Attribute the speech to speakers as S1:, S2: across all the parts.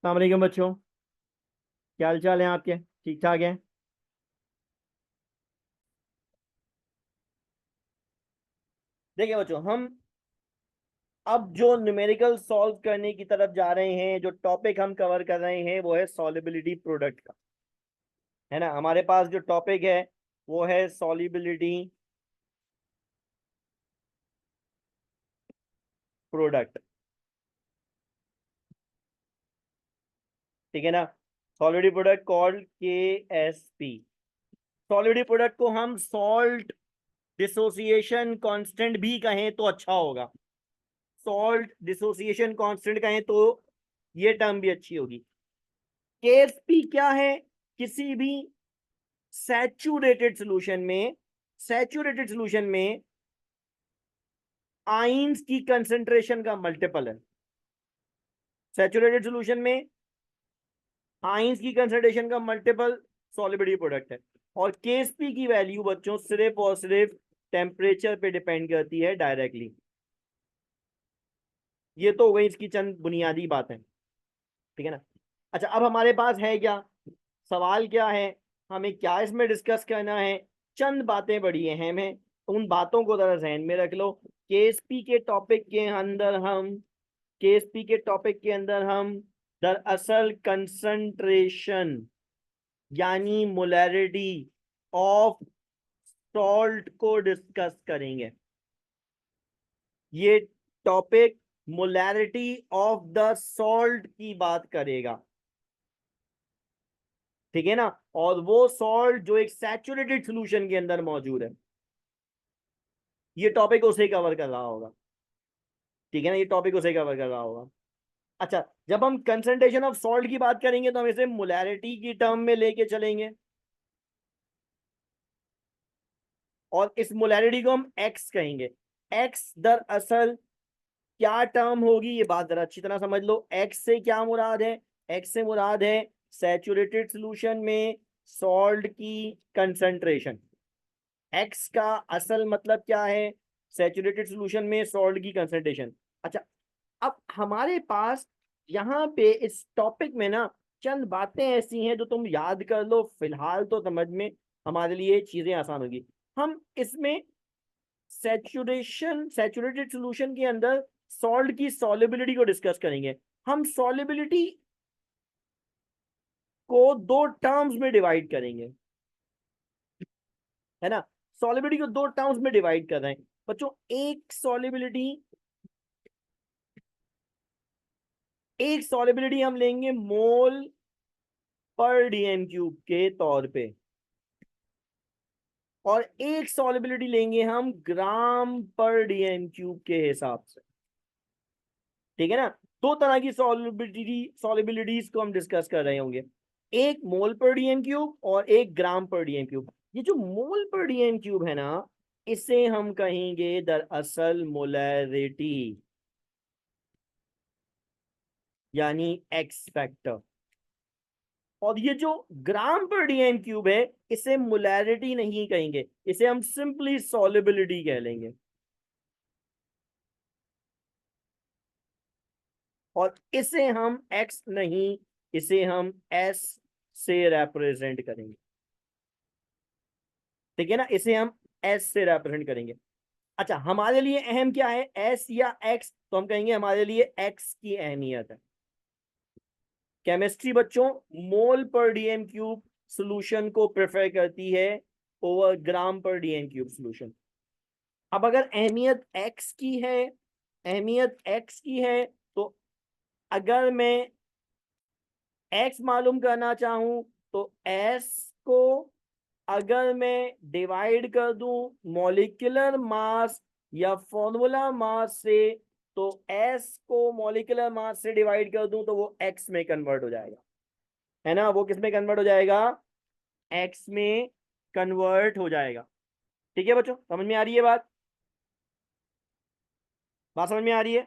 S1: अस्सलाम वालेकुम बच्चों। क्या हाल चाल है आपके? ठीक ठाक हैं? देखिए बच्चों, हम अब जो न्यूमेरिकल सॉल्व करने की तरफ जा रहे हैं, जो टॉपिक हम कवर कर रहे हैं वो है सॉल्युबिलिटी प्रोडक्ट का। है ना, हमारे पास जो टॉपिक है वो है सॉल्युबिलिटी प्रोडक्ट। ठीक है ना। Solubility product called KSP। Solubility product को हम सॉल्ट डिसोसिएशन कांस्टेंट भी कहें तो अच्छा होगा। सॉल्ट डिसोसिएशन कांस्टेंट कहें तो ये टर्म भी अच्छी होगी। KSP क्या है? किसी भी सैचुरेटेड सॉल्यूशन में आइंस की कंसेंट्रेशन का मल्टीपल है। सैचुरेटेड सॉल्यूशन में आइंस की कंसेंट्रेशन का मल्टीपल सॉल्युबिलिटी प्रोडक्ट है। और KSP की वैल्यू बच्चों सिर्फ और सिर्फ टेम्परेचर पे डिपेंड करती है डायरेक्टली। ये तो हो गई इसकी चंद बुनियादी बातें। ठीक है ना। अच्छा, अब हमारे पास है क्या, सवाल क्या है, हमें क्या इसमें डिस्कस करना है? चंद बातें बड़ी अहम हैं, उन बातों को जरा जहन में रख लो। केएसपी के टॉपिक के अंदर हम केएसपी के टॉपिक के अंदर हम दरअसल कंसंट्रेशन यानी मोलैरिटी ऑफ सॉल्ट को डिस्कस करेंगे। ये topic molarity of the salt की बात करेगा। ठीक है ना। और वो सॉल्ट जो एक सैचुरेटेड सॉल्यूशन के अंदर मौजूद है, ये टॉपिक उसे कवर कर रहा होगा। ठीक है ना, ये टॉपिक उसे कवर कर रहा होगा। अच्छा, जब हम कंसंट्रेशन ऑफ सॉल्ट की बात करेंगे तो हम इसे मोलैरिटी की टर्म में लेके चलेंगे, और इस मोलैरिटी को हम एक्स कहेंगे। एक्स दरअसल क्या टर्म होगी, ये बात जरा अच्छी तरह समझ लो। एक्स से क्या मुराद है? एक्स से मुराद है सैचुरेटेड सॉल्यूशन में सॉल्ट की कंसंट्रेशन। एक्स का असल मतलब क्या है? सैचुरेटेड सॉल्यूशन में सॉल्ट की कंसंट्रेशन। अच्छा, अब हमारे पास यहाँ पे इस टॉपिक में ना चंद बातें ऐसी हैं जो तुम याद कर लो, फिलहाल तो समझ में हमारे लिए चीजें आसान होगी। हम इसमें सैचुरेटेड सॉल्यूशन के अंदर सॉल्ट की सॉल्युबिलिटी को डिस्कस करेंगे। हम सॉल्युबिलिटी को दो टर्म्स में डिवाइड करेंगे। है ना, सॉल्युबिलिटी को दो टर्म्स में डिवाइड कर रहे हैं बच्चों। एक सॉल्युबिलिटी हम लेंगे मोल पर डीएम क्यूब के तौर पे, और एक सॉल्युबिलिटी लेंगे हम ग्राम पर डीएम क्यूब के हिसाब से। ठीक है ना। दो तरह की सॉल्युबिलिटीज को हम डिस्कस कर रहे होंगे, एक मोल पर डीएम क्यूब और एक ग्राम पर डीएम क्यूब। ये जो मोल पर डीएम क्यूब है ना, इसे हम कहेंगे दरअसल मोलैरिटी यानी एक्स फैक्टर। और ये जो ग्राम पर डीएम क्यूब है, इसे मोलैरिटी नहीं कहेंगे, इसे हम सिंपली सॉल्युबिलिटी कह लेंगे। और इसे हम एक्स नहीं, इसे हम एस से रिप्रेजेंट करेंगे। ठीक है ना, इसे हम एस से रिप्रेजेंट करेंगे। अच्छा, हमारे लिए अहम क्या है, एस या एक्स? तो हम कहेंगे हमारे लिए एक्स की अहमियत है। केमिस्ट्री बच्चों मोल पर डीएम क्यूब सॉल्यूशन को प्रेफर करती है ओवर ग्राम पर डीएम क्यूब सॉल्यूशन। अब अगर अहमियत एक्स की है, तो अगर मैं एक्स मालूम करना चाहूं तो एस को अगर मैं डिवाइड कर दूं मॉलिक्यूलर मास या फॉर्मूला मास से, तो एस को मॉलिक्यूलर मास से डिवाइड कर दूं तो वो एक्स में कन्वर्ट हो जाएगा। है ना, वो किस में कन्वर्ट हो जाएगा? एक्स में कन्वर्ट हो जाएगा। ठीक है बच्चों, समझ में आ रही है बात? बात समझ में आ रही है?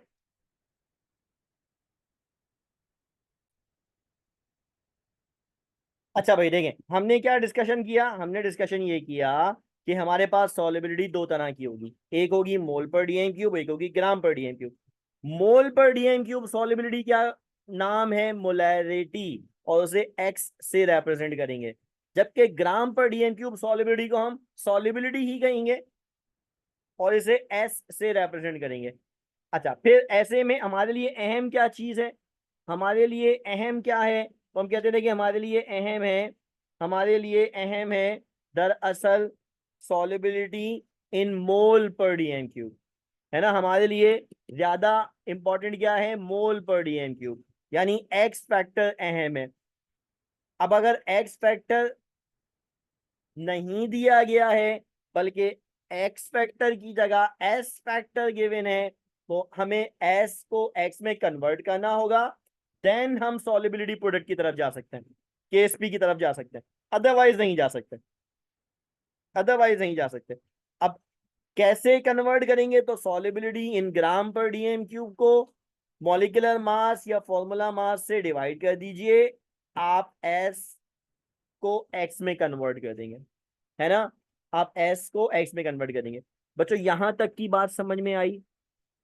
S1: अच्छा भाई देखें, हमने क्या डिस्कशन किया, हमने डिस्कशन ये किया कि हमारे पास सॉल्युबिलिटी दो तरह की होगी, एक होगी मोल पर डीएम क्यूब, एक होगी ग्राम पर डीएम क्यूब। मोल पर डीएम क्यूब सॉल्युबिलिटी क्या नाम है मोलैरिटी और उसे एक्स से रिप्रेजेंट करेंगे, जबकि ग्राम पर डीएम क्यूब सॉलिबिलिटी को हम सॉलिबिलिटी ही कहेंगे और इसे एस से रिप्रेजेंट करेंगे। अच्छा, फिर ऐसे में हमारे लिए अहम क्या चीज है, हमारे लिए अहम क्या है, तो हम कहते थे कि हमारे लिए अहम है दरअसल सॉलिबिलिटी इन मोल पर डीएम क्यूब, है ना। हमारे लिए ज्यादा इंपॉर्टेंट क्या है, मोल पर डीएम क्यूब, यानी एक्स फैक्टर अहम है। अब अगर एक्स फैक्टर नहीं दिया गया है बल्कि एक्स फैक्टर की जगह एस फैक्टर गिवन है, तो हमें एस को एक्स में कन्वर्ट करना होगा, देन हम सॉलिबिलिटी प्रोडक्ट की तरफ जा सकते हैं, केएसपी की तरफ जा सकते हैं, अदरवाइज नहीं जा सकते, अदरवाइज नहीं जा सकते। अब कैसे कन्वर्ट करेंगे, तो सॉलिबिलिटी इन ग्राम पर डीएम क्यूब को मॉलिक्यूलर मास या फॉर्मूला मास से डिवाइड कर दीजिए, आप एस को एक्स में कन्वर्ट कर देंगे, है ना। आप एस को एक्स में कन्वर्ट करेंगे। बच्चों यहां तक की बात समझ में आई,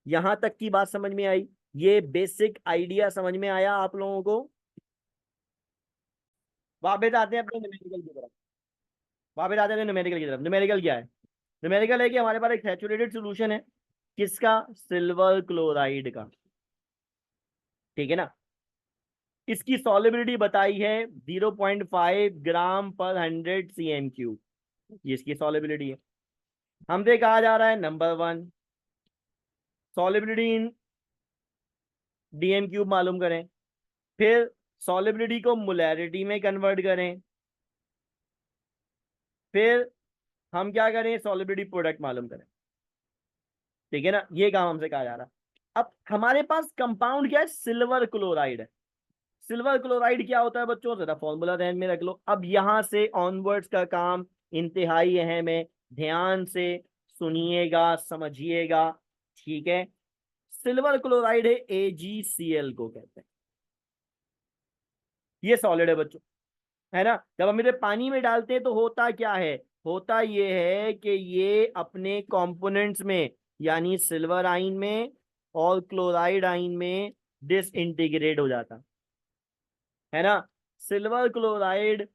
S1: यहां तक की बात समझ में आई, ये बेसिक आइडिया समझ में आया आप लोगों को। वापस आते हैं अपने न्यूमेरिकल की तरफ, वापस आते हैं न्यूमेरिकल की तरफ। न्यूमेरिकल क्या है, न्यूमेरिकल है कि हमारे पास एक सैचुरेटेड सॉल्यूशन है, किसका, सिल्वर क्लोराइड का, ठीक है ना। इसकी सॉलिबिलिटी बताई है 0.5 ग्राम पर 100 cm3, ये इसकी सॉलिबिलिटी है। हमसे कहा जा रहा है नंबर 1 सॉलिबिलिटी इन डीएम क्यूब मालूम करें, फिर सॉलिबिलिटी को मोलैरिटी में कन्वर्ट करें, फिर हम क्या करें, सॉलिबिलिटी प्रोडक्ट मालूम करें, ठीक है ना। ये काम हमसे कहा जा रहा है। अब हमारे पास कंपाउंड क्या है, सिल्वर क्लोराइड है। सिल्वर क्लोराइड क्या होता है बच्चों, जरा फॉर्मूला ध्यान में रख लो। अब यहां से ऑनवर्ड्स का काम इंतहाई अहम है, ध्यान से सुनिएगा, समझिएगा, ठीक है। सिल्वर क्लोराइड है AgCl को कहते हैं, ये सॉलिड है बच्चों, है ना। जब हम इसे पानी में डालते हैं तो होता क्या है, होता ये है कि ये अपने कंपोनेंट्स में यानी सिल्वर आयन में और क्लोराइड आयन में डिसइंटीग्रेट हो जाता है ना। सिल्वर क्लोराइड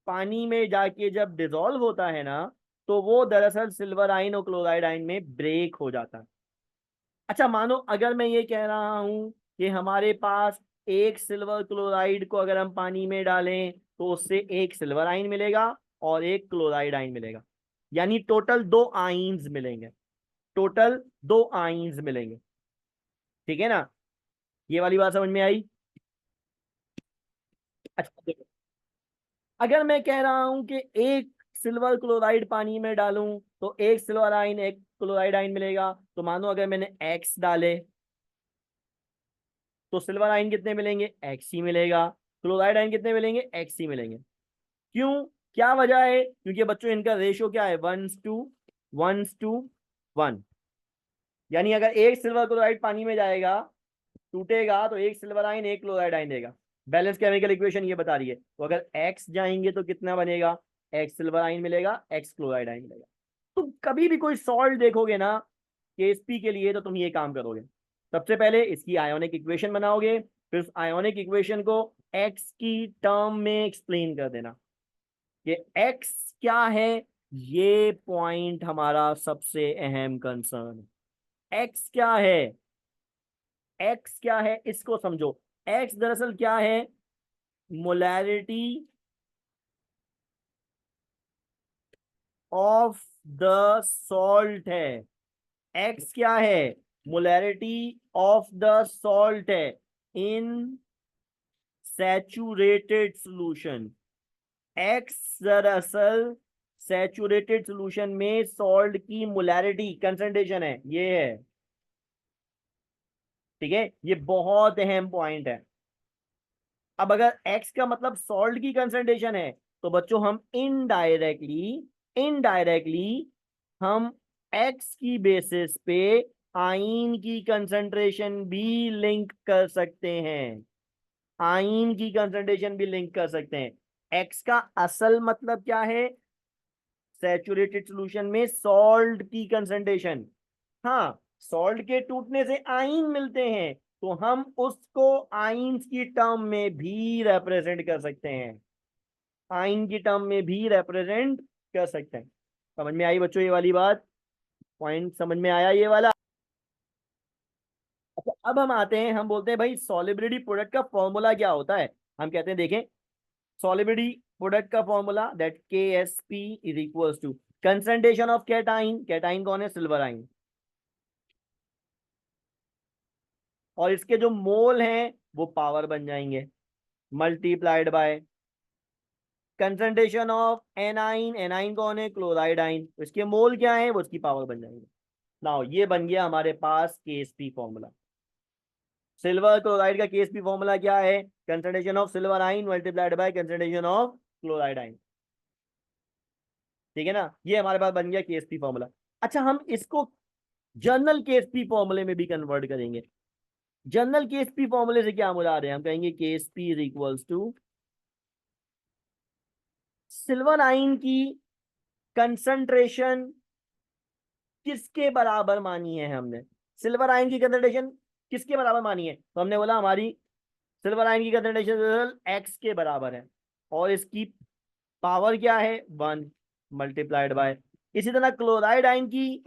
S1: पानी में जाके जब डिसॉल्व होता है ना, तो वो दरअसल सिल्वर आयन और क्लोराइड आयन में ब्रेक हो जाता है। अच्छा मानो अगर मैं ये कह रहा हूं कि हमारे पास एक सिल्वर क्लोराइड को अगर हम पानी में डालें तो उससे एक सिल्वर आयन मिलेगा और एक क्लोराइड आयन मिलेगा, यानी टोटल 2 आयन्स मिलेंगे, टोटल 2 आयन्स मिलेंगे, ठीक है ना। ये वाली बात समझ में आई। अच्छा देखो, अगर मैं कह रहा हूं कि एक सिल्वर क्लोराइड पानी में डालूं तो एक सिल्वर आयन एक क्लोराइड आयन मिलेगा, तो मानो अगर मैंने एक्स डाले तो सिल्वर आयन कितने मिलेंगे, एक्स ही मिलेगा, क्लोराइड आयन कितने मिलेंगे, एक्स ही मिलेंगे। क्यों, क्या वजह है, क्योंकि बच्चों इनका रेशियो क्या है, 1:1, यानी अगर एक सिल्वर क्लोराइड पानी में जाएगा टूटेगा तो एक सिल्वर आयन एक क्लोराइड आयन देगा। बैलेंस केमिकल इक्वेशन ये बता रही है, तो अगर एक्स जाएंगे तो कितना बनेगा, एक्स सिल्वर आयन मिलेगा, एक्स क्लोराइड आयन मिलेगा। तुम कभी भी कोई सॉल्ट देखोगे ना केएसपी के लिए, तो तुम ये काम करोगे, सबसे पहले इसकी आयोनिक इक्वेशन बनाओगे, फिर उस आयोनिक इक्वेशन को एक्स की टर्म में एक्सप्लेन कर देना कि एक्स क्या है। ये पॉइंट हमारा सबसे अहम कंसर्न है, एक्स क्या है, एक्स क्या है इसको समझो। एक्स दरअसल क्या है, मोलैरिटी ऑफ द सॉल्ट है। एक्स क्या है, मोलैरिटी ऑफ द सॉल्ट है इन सैचुरेटेड सॉल्यूशन। एक्स दरअसल सैचुरेटेड सॉल्यूशन में सॉल्ट की मोलैरिटी कंसंट्रेशन है, ये है, ठीक है। ये बहुत अहम पॉइंट है। अब अगर x का मतलब सॉल्ट की कंसंट्रेशन है, तो बच्चों हम इनडायरेक्टली इनडायरेक्टली हम x की बेसिस पे आयन की कंसंट्रेशन भी लिंक कर सकते हैं, आयन की कंसंट्रेशन भी लिंक कर सकते हैं। x का असल मतलब क्या है, सैचुरेटेड सॉल्यूशन में सॉल्ट की कंसंट्रेशन, हाँ। सॉल्ट के टूटने से आयन मिलते हैं, तो हम उसको आयन्स की टर्म में भी रिप्रेजेंट कर सकते हैं, आयन की टर्म में भी रिप्रेजेंट कर सकते हैं। समझ में आई बच्चों ये वाली बात? पॉइंट समझ में आया ये वाला? अच्छा, अब हम आते हैं, हम बोलते हैं भाई सॉलिबिलिटी प्रोडक्ट का फॉर्मूला क्या होता है। हम कहते हैं देखें, सॉलिबिलिटी प्रोडक्ट का formula that KSP is equals to concentration of cation, cation कौन है? सिल्वर आइन, और इसके जो मोल हैं वो पावर बन जाएंगे, multiplied by concentration of anion, A9 कौन है? क्लोराइड आइन, इसके मोल क्या है? वो उसकी पावर बन जाएंगे। नाउ ये बन गया हमारे पास KSP फॉर्मूला। सिल्वर क्लोराइड का KSP फॉर्मूला क्या है? कंसंट्रेशन ऑफ सिल्वर आइन multiplied by concentration of chloride आइन। ठीक है ना, ये हमारे पास बन गया KSP फॉर्मूला। अच्छा, हम इसको जनरल KSP फॉर्मूले में भी कन्वर्ट करेंगे। जनरल KSP फॉर्मूले से क्या मुराद है? हम कहेंगे KSP is equals to silver ion की कंसंट्रेशन किसके बराबर मानी है हमने? सिल्वर आयन की कंसंट्रेशन किसके बराबर मानी है? तो हमने बोला हमारी सिल्वर आयन की कंसंट्रेशन एक्स के बराबर है, और इसकी पावर क्या है? 1 मल्टीप्लाइड बाय, इसी तरह क्लोराइड आयन की,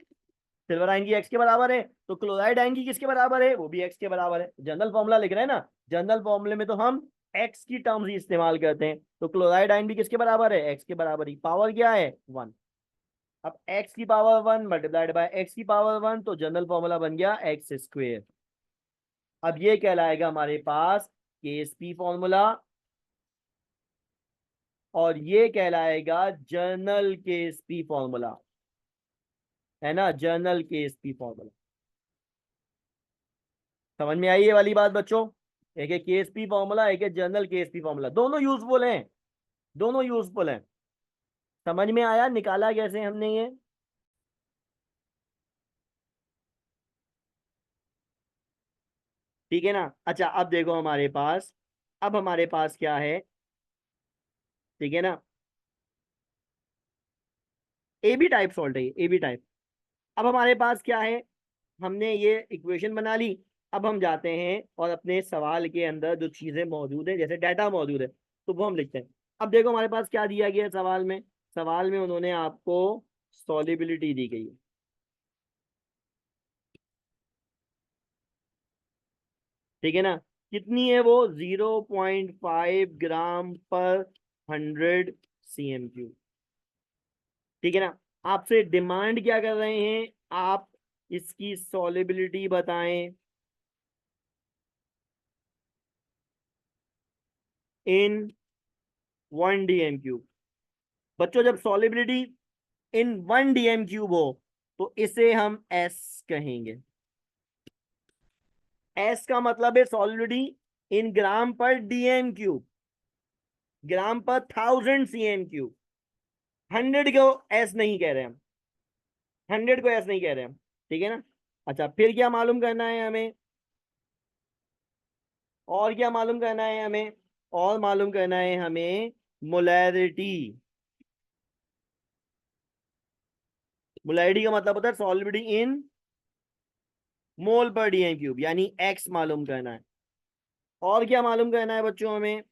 S1: सिल्वर आयन की एक्स के बराबर है, तो क्लोराइड आयन की किसके बराबर है? वो भी एक्स के बराबर है। जनरल फॉर्मूला लिख रहे हैं ना, जनरल फॉर्मूले में तो हम एक्स की टर्म्स ही इस्तेमाल करते हैं, तो क्लोराइड आयन भी किसके बराबर है? एक्स के बराबर ही, पावर क्या है? 1। अब x की पावर 1 मल्टीप्लाइड बाय x की पावर 1, तो जनरल फॉर्मूला बन गया एक्स स्क्वेयर। अब ये कहलाएगा हमारे पास KSP फॉर्मूला, और ये कहलाएगा जनरल KSP फॉर्मूला, है ना, जनरल KSP फॉर्मूला। समझ में आई ये वाली बात बच्चों? एक है KSP फॉर्मूला, एक है जनरल KSP फॉर्मूला, दोनों यूजफुल हैं, दोनों यूजफुल हैं। समझ में आया निकाला कैसे हमने ये? ठीक है ना। अच्छा, अब देखो हमारे पास, अब हमारे पास क्या है? ठीक है ना, ए बी टाइप सॉल्ट है, ए बी टाइप। अब हमारे पास क्या है? हमने ये इक्वेशन बना ली। अब हम जाते हैं और अपने सवाल के अंदर जो चीजें मौजूद है, जैसे डाटा मौजूद है, तो वो हम लिखते हैं। अब देखो हमारे पास क्या दिया गया है सवाल में। सवाल में उन्होंने आपको सॉलिबिलिटी दी गई है। ठीक है ना, कितनी है वो? 0.5 ग्राम पर 100 cm3। ठीक है ना, आपसे डिमांड क्या कर रहे हैं? आप इसकी सॉलिबिलिटी बताएं इन 1 DM³ बच्चों, जब सॉलिबिलिटी इन 1 DM³ हो तो इसे हम एस कहेंगे। एस का मतलब है सॉलिबिलिटी इन ग्राम पर DM³, ग्राम पर 1000 cm³। 100 को एस नहीं कह रहे हम, 100 को एस नहीं कह रहे हम। ठीक है ना। अच्छा, फिर क्या मालूम करना है हमें? और क्या मालूम करना है हमें? और मालूम करना है हमें मोलैरिटी। मोलैरिटी का मतलब होता है सॉलिबिलिटी इन मोल पर DM³, यानी एक्स मालूम करना है। और क्या मालूम करना है बच्चों हमें?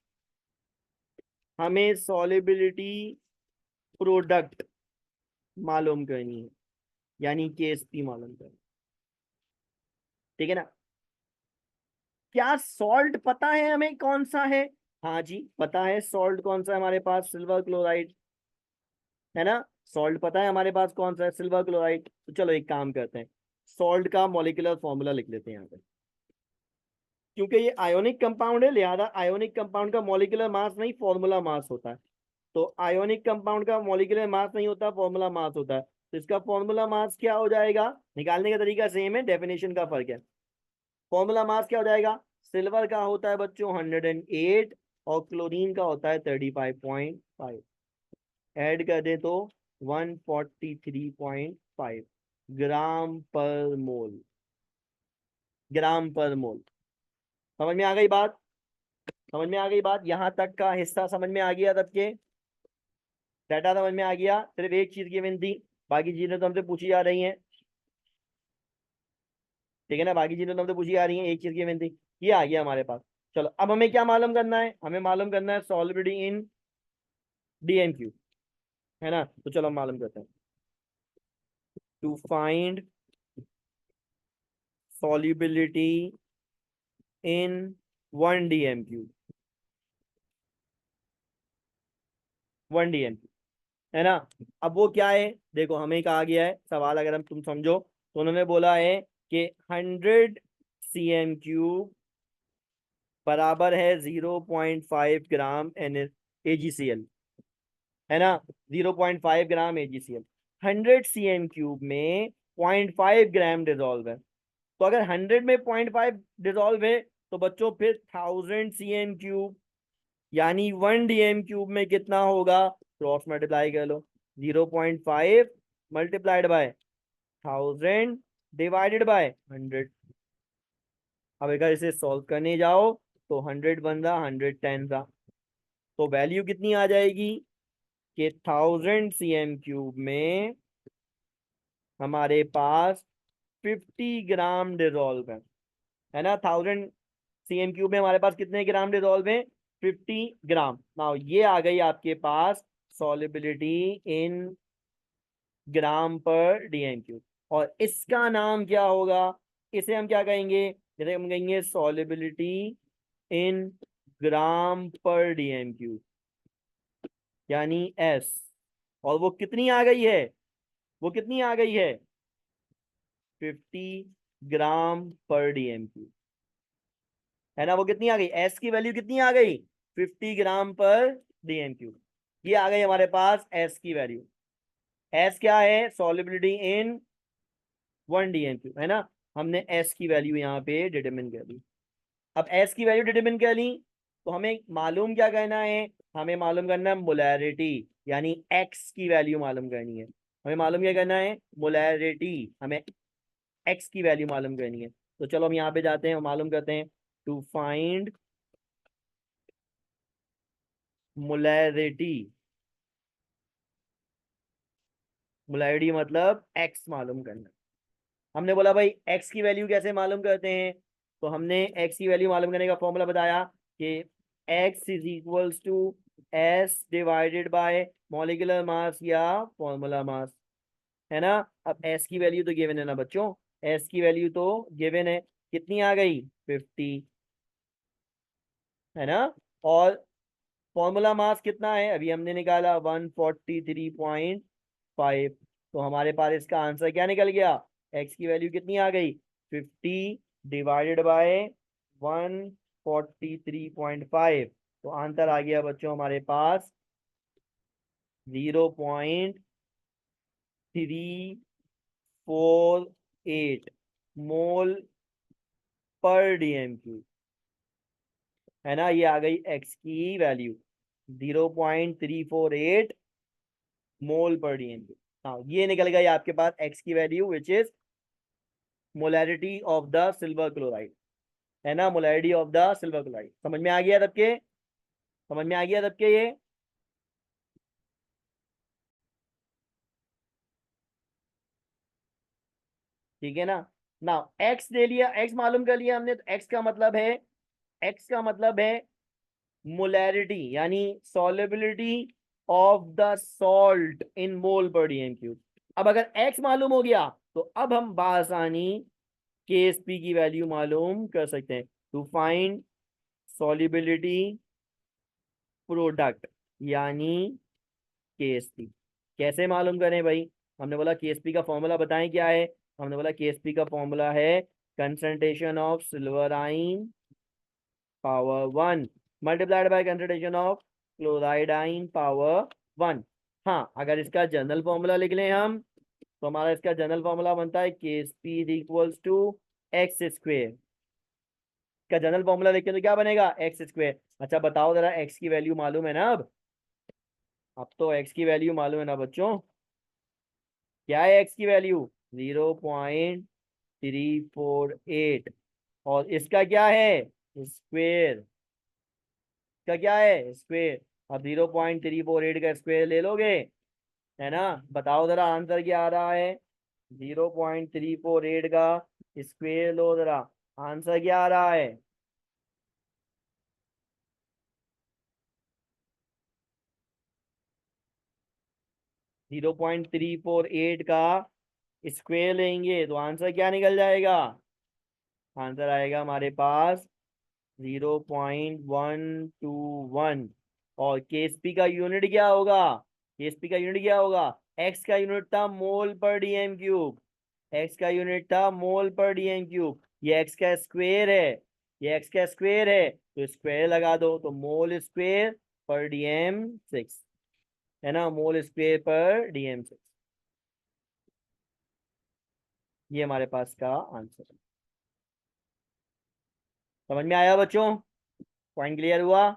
S1: हमें सॉलिबिलिटी प्रोडक्ट मालूम करनी है, यानी KSP मालूम करनी। ठीक है ना। क्या सॉल्ट पता है हमें कौन सा है? हाँ जी पता है, सॉल्ट कौन सा है हमारे पास? सिल्वर क्लोराइड, है ना। सॉल्ट पता है हमारे पास कौन सा है? Silver chloride. तो चलो एक काम करते हैं, सॉल्ट का मॉलिक्यूलर फॉर्मूला लिख लेते हैं यहाँ पे। क्योंकि ये आयोनिक कंपाउंड है, लिहाजा आयोनिक कंपाउंड का मॉलिक्यूलर मास नहीं, फॉर्मूला मास होता है। तो आयोनिक कंपाउंड का मॉलिक्यूलर मास नहीं होता, फॉर्मूला मास होता है। तो इसका फॉर्मूला मास क्या हो जाएगा? निकालने का तरीका सेम है, डेफिनेशन का फर्क है। फॉर्मूला मास क्या हो जाएगा? सिल्वर का होता है बच्चों 108, और क्लोरीन का होता है 35.5। ऐड कर दे तो 143.5 ग्राम पर मोल, ग्राम पर मोल। समझ में आ गई बात? समझ में आ गई बात? यहां तक का हिस्सा समझ में आ गया सबके? डाटा समझ में आ गया? सिर्फ एक चीज की विनती, बाकी चीजें तो हमसे पूछी जा रही हैं। ठीक है ना, बाकी चीजें तो हमसे पूछी आ रही हैं, एक चीज की मेन थी, ये आ गया हमारे पास। चलो अब हमें क्या मालूम करना है, हमें मालूम करना है सॉलिबिलिटी इन DMQ, है ना। तो चलो हम मालूम करते हैं, to find solubility in 1 DMQ, 1 DMQ, है ना। अब वो क्या है, देखो हमें कहा गया है सवाल, अगर हम तुम समझो तो उन्होंने बोला है कि 100 cm³ बराबर है 0.5 ग्राम AgCl, है ना, 0.5 ग्राम AgCl। 100 cm³ में 0.5 ग्राम डिजोल्व है, तो अगर 100 में 0.5 डिजोल्व है तो बच्चों फिर 1000 cm³, यानी 1 DM³ में कितना होगा, क्रॉस मल्टीप्लाई कर लो, 0.5 मल्टीप्लाइड बाय 1000 डिवाइडेड बाय 100। अब अगर इसे सॉल्व करने जाओ तो 100 बन रहा, 110 रहा, तो वैल्यू कितनी आ जाएगी कि 1000 cm³ में हमारे पास 50 ग्राम डिजोल्व है ना। 1000 cm³ में हमारे पास कितने ग्राम डिजोल्व है, 50 ग्राम। नाउ ये आ गई आपके पास सॉलिबिलिटी इन ग्राम पर DMQ, और इसका नाम क्या होगा, इसे हम क्या कहेंगे, जैसे हम कहेंगे सॉलिबिलिटी इन ग्राम पर DMQ, यानी S। और वो कितनी आ गई है, वो कितनी आ गई है, 50 ग्राम पर DMQ, है ना। वो कितनी आ गई, एस की वैल्यू कितनी आ गई, 50 ग्राम पर DMQ। ये आ गई हमारे पास एस की वैल्यू। एस क्या है, सॉलिबिलिटी इन 1 DMQ, है ना। हमने एस की वैल्यू यहाँ पे डिटरमिन कर ली। अब एस की वैल्यू डिटरमिन कर ली तो हमें मालूम क्या करना है, हमें मालूम करना है मोलैरिटी, यानी एक्स की वैल्यू मालूम करनी है। हमें मालूम क्या करना है, मोलैरिटी, हमें एक्स की वैल्यू मालूम करनी है। तो चलो हम यहाँ पे जाते हैं और मालूम करते हैं, टू फाइंड मोलैरिटी, मोलैरिटी मतलब एक्स मालूम करना। हमने बोला भाई एक्स की वैल्यू कैसे मालूम करते हैं, तो हमने एक्स की वैल्यू मालूम करने का फॉर्मूला बताया कि x is equals to s divided by molecular mass या फॉर्मूला मास, है ना। अब एस की वैल्यू तो गिवन है ना बच्चों, एस की वैल्यू तो गिवन है, कितनी आ गई, 50, है ना। और फॉर्मूला मास कितना है, अभी हमने निकाला 143.5, तो हमारे पास इसका आंसर क्या निकल गया, एक्स की वैल्यू कितनी आ गई, 50 डिवाइडेड बाय 143.5, तो आंसर आ गया बच्चों हमारे पास 0.348 मोल पर DMQ, है ना। ये आ गई एक्स की वैल्यू 0.348 मोल पर DMQ। हाँ ये निकल गई आपके पास एक्स की value which is molarity of the silver chloride, है ना, molarity of the silver chloride. समझ में आ गया सबके, समझ में आ गया सबके ये। ठीक है ना। ना एक्स ले लिया, एक्स मालूम कर लिया हमने, तो एक्स का मतलब है, एक्स का मतलब है मोलैरिटी, यानी solubility of the salt in mole पर DMQ। अब अगर एक्स मालूम हो गया तो अब हम बासानी KSP की वैल्यू मालूम कर सकते हैं, टू फाइंड सॉल्युबिलिटी प्रोडक्ट, यानी KSP। कैसे मालूम करें भाई, हमने बोला KSP का फॉर्मूला बताएं क्या है, हमने बोला KSP का फॉर्मूला है कंसंट्रेशन ऑफ सिल्वर आइन power 1 multiplied by concentration of chloride आइन पावर 1। हाँ अगर इसका जनरल फॉर्मूला लिख लें हम, तो हमारा इसका जनरल फॉर्मूला बनता है KSP is equals to x square. का जनरल फॉर्मूला लिखें तो क्या बनेगा, एक्स स्क्वेयर। अच्छा बताओ जरा, एक्स की वैल्यू मालूम है ना, अब तो एक्स की वैल्यू मालूम है ना बच्चों, क्या है एक्स की वैल्यू, 0.348, और इसका क्या है, स्क्वेयर, का क्या है, स्क्वेयर। अब 0.348 का स्क्वेयर ले लोगे, है ना। बताओ जरा आंसर क्या आ रहा है, 0.348 का स्क्वायर लो जरा, आंसर क्या आ रहा है? 0.348 का स्क्वायर लेंगे तो आंसर क्या निकल जाएगा? आंसर आएगा हमारे पास 0.121। और केएसपी का यूनिट क्या होगा? केएसपी का यूनिट क्या होगा? एक्स का यूनिट था मोल पर डीएम क्यूब। एक्स का यूनिट था मोल पर डीएम क्यूब। ये एक्स का स्क्वायर है, ये एक्स का स्क्वायर है तो स्क्वायर लगा दो, तो मोल स्क्वायर पर डीएम 6 है ना, मोल स्क्वायर पर डीएम 6। ये हमारे पास का आंसर है। समझ में आया बच्चों? पॉइंट क्लियर हुआ?